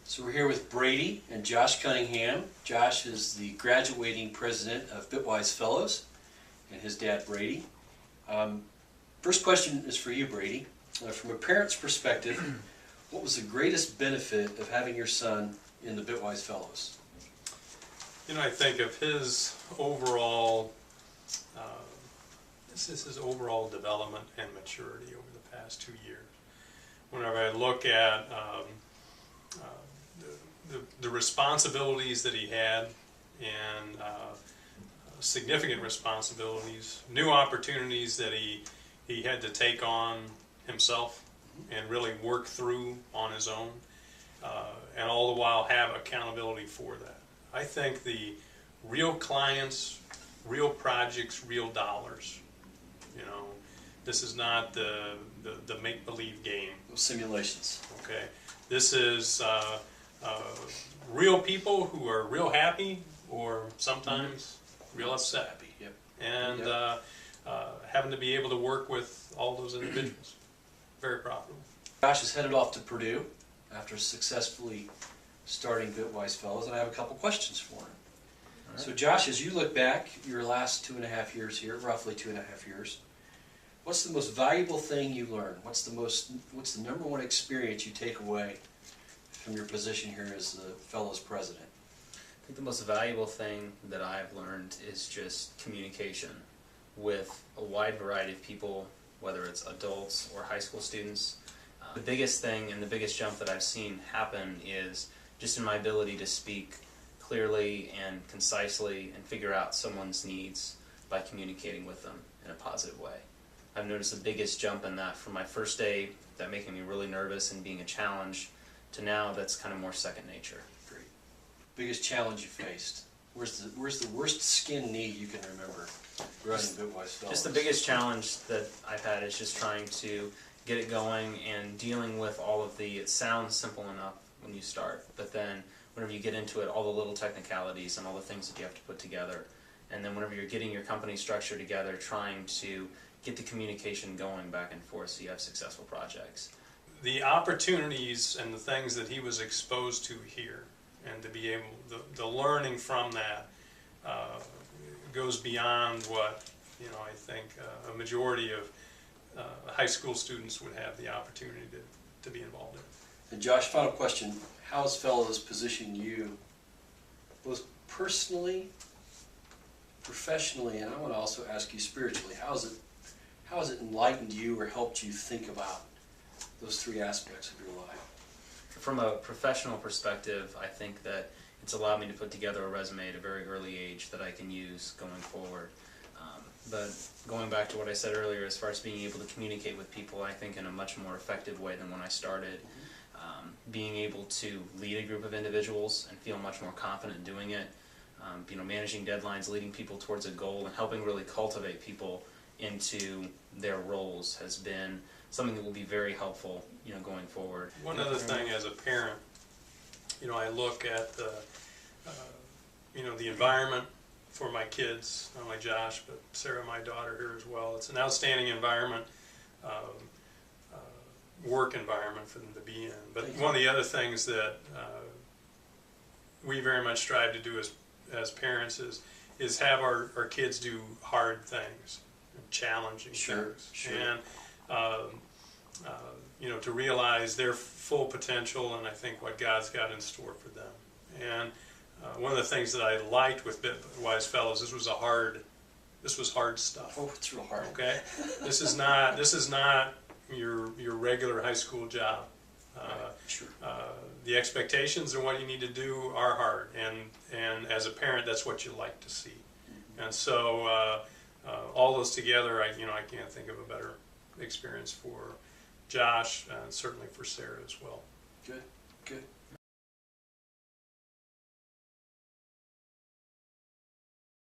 So we're here with Brady and Josh Cunningham. Josh is the graduating president of BitWise Fellows, and his dad Brady. First question is for you, Brady. From a parent's perspective, what was the greatest benefit of having your son in the BitWise Fellows? You know, I think of his overall, this is his overall development and maturity over the past 2 years. Whenever I look at the responsibilities that he had, and significant responsibilities, new opportunities that he had to take on himself and really work through on his own, and all the while have accountability for that. I think the real clients, real projects, real dollars. You know, this is not the make-believe game. Those simulations. Okay, this is real people who are real happy, or sometimes real upset. Happy. Yep. And Yep. Having to be able to work with all those individuals. Very profitable. Josh is headed off to Purdue after successfully starting BitWise Fellows, and I have a couple questions for him. Right. So Josh, as you look back your last 2.5 years here, roughly 2.5 years, what's the most valuable thing you learned? What's the number one experience you take away from your position here as the Fellows President? I think the most valuable thing that I've learned is just communication with a wide variety of people, whether it's adults or high school students. The biggest thing and the biggest jump that I've seen happen is just in my ability to speak clearly and concisely and figure out someone's needs by communicating with them in a positive way. I've noticed the biggest jump in that from my first day, that making me really nervous and being a challenge, to now that's kind of more second nature. Great. Biggest challenge you faced? Where's the worst skin knee you can remember running BitWise Fellows? Just the biggest challenge that I've had is just trying to get it going and dealing with all of the, it sounds simple enough when you start, but then whenever you get into it, all the little technicalities and all the things that you have to put together. And then whenever you're getting your company structure together, trying to get the communication going back and forth so you have successful projects. The opportunities and the things that he was exposed to here, and to be able, the learning from that goes beyond what, you know, I think a majority of high school students would have the opportunity to be involved in. And Josh, final question. How has Fellows positioned you, both personally, professionally, and I want to also ask you spiritually, how has it enlightened you or helped you think about those three aspects of your life? From a professional perspective, I think that it's allowed me to put together a resume at a very early age that I can use going forward. But going back to what I said earlier, as far as being able to communicate with people, I think in a much more effective way than when I started. Being able to lead a group of individuals and feel much more confident doing it. You know, managing deadlines, leading people towards a goal, and helping really cultivate people into their roles has been something that will be very helpful, you know, going forward. One other thing, as a parent, you know, I look at the, you know, the environment for my kids, not only Josh, but Sarah, my daughter, here as well. It's an outstanding environment, work environment for them to be in. But one of the other things that we very much strive to do as parents is have our kids do hard things, challenging things. Sure. And you know, to realize their full potential, and I think what God's got in store for them. And one of the things that I liked with BitWise Fellows, this was hard stuff. Oh, it's real hard. Okay, this is not your regular high school job. Sure. The expectations and what you need to do are hard, and as a parent, that's what you like to see. And so all those together, I can't think of a better experience for Josh, and certainly for Sarah as well. Good.